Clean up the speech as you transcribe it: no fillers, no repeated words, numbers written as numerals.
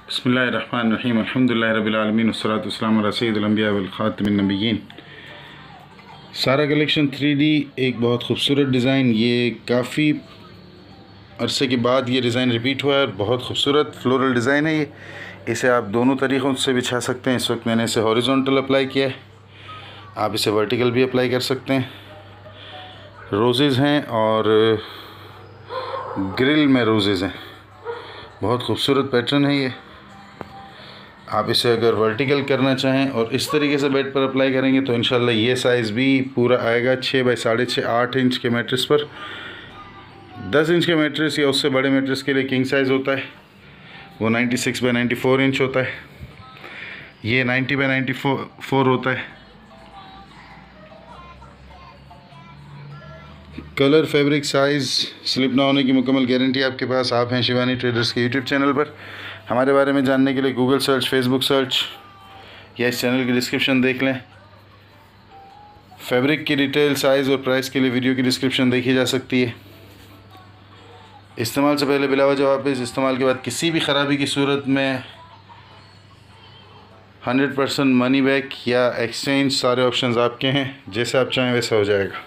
बिस्मिल्लाहिर्रहमानिर्रहीम अल्हम्दुलिल्लाहि रब्बिल आलमीन वस्सलातु वस्सलामु अला सय्यिदिल अंबिया वल खातिमिन नबिय्यीन। सारा कलेक्शन 3D एक बहुत खूबसूरत डिज़ाइन। ये काफ़ी अरसे के बाद ये डिज़ाइन रिपीट हुआ है। बहुत खूबसूरत फ्लोरल डिज़ाइन है ये। इसे आप दोनों तरीक़ों से बिछा सकते हैं। इस वक्त मैंने इसे हॉरिजॉन्टल अप्लाई किया है, आप इसे वर्टिकल भी अप्लाई कर सकते हैं। रोज़ेज़ हैं और ग्रिल में रोज़ेज़ हैं। बहुत खूबसूरत पैटर्न है ये। आप इसे अगर वर्टिकल करना चाहें और इस तरीके से बेड पर अप्लाई करेंगे तो इंशाल्लाह ये साइज़ भी पूरा आएगा। 6 बाई 6.5 8 इंच के मैट्रेस पर। 10 इंच के मैट्रेस या उससे बड़े मैट्रेस के लिए किंग साइज़ होता है, वो 96 बाई 94 इंच होता है। ये 90 बाई 94 होता है। कलर, फैब्रिक, साइज़, स्लिप ना होने की मुकम्मल गारंटी आपके पास। आप हैं शिवानी ट्रेडर्स के यूट्यूब चैनल पर। हमारे बारे में जानने के लिए गूगल सर्च, फेसबुक सर्च या इस चैनल की डिस्क्रिप्शन देख लें। फैब्रिक की डिटेल, साइज़ और प्राइस के लिए वीडियो की डिस्क्रिप्शन देखी जा सकती है। इस्तेमाल से पहले बिला वजह वापस, इस्तेमाल के बाद किसी भी ख़राबी की सूरत में 100% मनी बैक या एक्सचेंज, सारे ऑप्शंस आपके हैं। जैसे आप चाहें वैसा हो जाएगा।